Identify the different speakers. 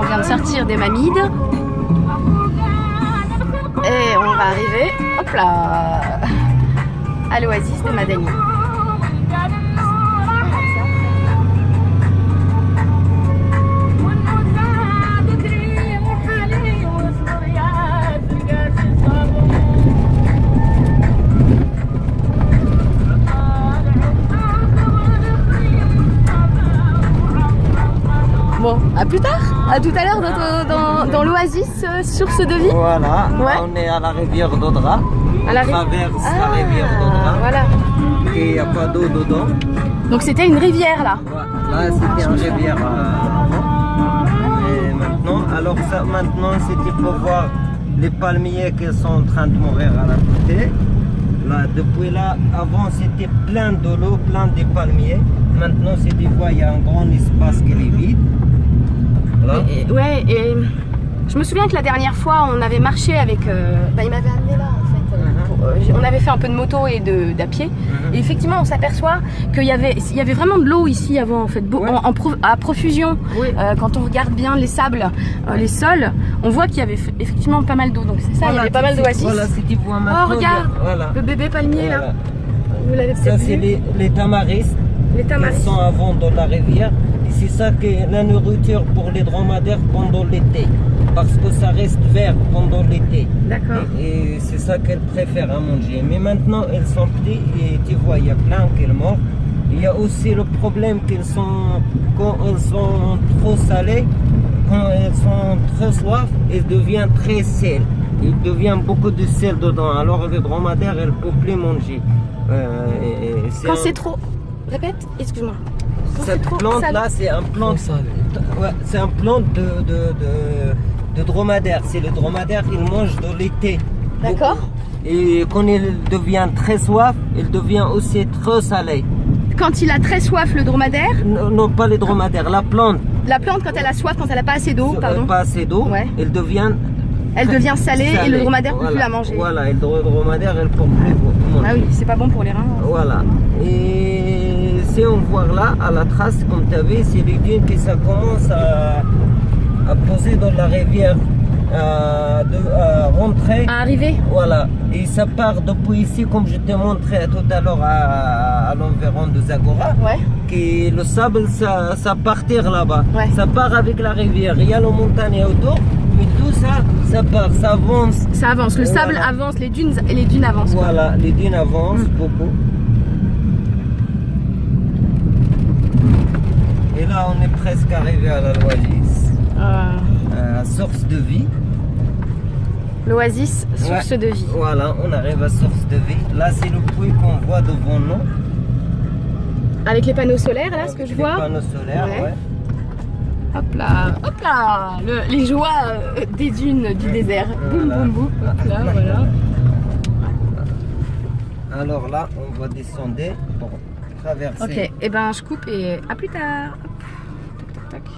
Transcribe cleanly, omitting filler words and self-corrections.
Speaker 1: on vient de sortir des Mamides. Et on va arriver, hop là, à l'oasis de Madani. Bon, à plus tard, à tout à l'heure dans l'oasis source de vie.
Speaker 2: Voilà,
Speaker 1: Ouais.
Speaker 2: on est à la rivière d'Odra.
Speaker 1: À la
Speaker 2: On traverse la rivière d'Odra.
Speaker 1: Voilà.
Speaker 2: Et il n'y a pas d'eau dedans.
Speaker 1: Donc c'était une rivière là.
Speaker 2: Là, c'était une rivière avant. Et maintenant, alors ça, maintenant, c'était pour voir les palmiers qui sont en train de mourir à la côté. Là, depuis là, avant, c'était plein de l'eau, plein de palmiers. Maintenant, c'est des fois, il y a un grand espace qui est vide. Là.
Speaker 1: Ouais, et je me souviens que la dernière fois, on avait marché avec... il m'avait amené là, en fait. On avait fait un peu de moto et d'à pied. Et effectivement, on s'aperçoit qu'il y avait vraiment de l'eau ici avant, en fait,
Speaker 2: Ouais.
Speaker 1: à profusion.
Speaker 2: Oui.
Speaker 1: Quand on regarde bien les sables, les sols, on voit qu'il y avait effectivement pas mal d'eau. Donc c'est ça, il y avait pas mal d'oasis.
Speaker 2: Voilà, si tu vois maintenant.
Speaker 1: Oh, regarde,
Speaker 2: voilà.
Speaker 1: le bébé palmier là.
Speaker 2: Voilà.
Speaker 1: Vous l'avez
Speaker 2: Ça,
Speaker 1: peut-être
Speaker 2: c'est
Speaker 1: vu.
Speaker 2: les tamaris.
Speaker 1: Les
Speaker 2: Ils
Speaker 1: tamaris.
Speaker 2: sont avant dans la rivière. Et c'est ça que la nourriture pour les dromadaires pendant l'été. Parce que ça reste vert pendant l'été.
Speaker 1: D'accord.
Speaker 2: Et c'est ça qu'elles préfèrent à manger. Mais maintenant, elles sont petites et tu vois, il y a plein qui meurent. Il y a aussi le problème qu'elles sont, quand elles sont trop salées, quand elles sont trop soif, elles deviennent très sales. Il devient beaucoup de sel dedans. Alors les dromadaires, elles ne peuvent plus manger.
Speaker 1: Quand c'est trop... Répète, excuse-moi. Quand c'est
Speaker 2: Cette
Speaker 1: trop
Speaker 2: plante
Speaker 1: salé.
Speaker 2: là, c'est un plant. Ouais, c'est un plant de dromadaire. C'est le dromadaire, il mange de l'été.
Speaker 1: D'accord.
Speaker 2: Beaucoup. Et quand il devient très soif, il devient aussi trop salé.
Speaker 1: Quand il a très soif, le dromadaire,
Speaker 2: Non, non, pas les dromadaires, la plante.
Speaker 1: la plante, quand elle a soif, quand elle n'a pas assez d'eau, pardon,
Speaker 2: Pas assez d'eau,
Speaker 1: Ouais.
Speaker 2: elle devient.
Speaker 1: elle devient salée et le dromadaire ne peut
Speaker 2: Voilà.
Speaker 1: plus la manger.
Speaker 2: Voilà, et le dromadaire, elle ne peut plus manger.
Speaker 1: Ah oui, c'est pas bon pour les reins.
Speaker 2: Voilà. Et si on voit là, à la trace, comme tu as vu, c'est les dunes qui ça commence à poser dans la rivière, à rentrer.
Speaker 1: À arriver.
Speaker 2: Voilà. Et ça part depuis ici, comme je t'ai montré tout à l'heure à l'environ de Zagora.
Speaker 1: Ouais.
Speaker 2: Que le sable, ça partir là-bas.
Speaker 1: Ouais.
Speaker 2: Ça part avec la rivière. Il y a la montagne autour, mais tout ça, ça part, ça avance.
Speaker 1: Ça avance. Le sable
Speaker 2: Voilà.
Speaker 1: avance, les dunes avancent. quoi.
Speaker 2: Voilà, les dunes avancent beaucoup. Et là, on est presque arrivé à la l'oasis, à source de vie.
Speaker 1: L'oasis, source
Speaker 2: Ouais.
Speaker 1: de vie.
Speaker 2: Voilà, on arrive à source de vie. Là, c'est le puits qu'on voit devant nous.
Speaker 1: Avec les panneaux solaires, là, ce que
Speaker 2: Avec
Speaker 1: je
Speaker 2: les
Speaker 1: vois.
Speaker 2: panneaux solaires,
Speaker 1: Ouais.
Speaker 2: ouais.
Speaker 1: Hop là, les joies des dunes du désert. Boum,
Speaker 2: Voilà.
Speaker 1: boum, boum. Hop là, voilà.
Speaker 2: Alors là, on va descendre pour traverser.
Speaker 1: Ok, et ben je coupe et à plus tard.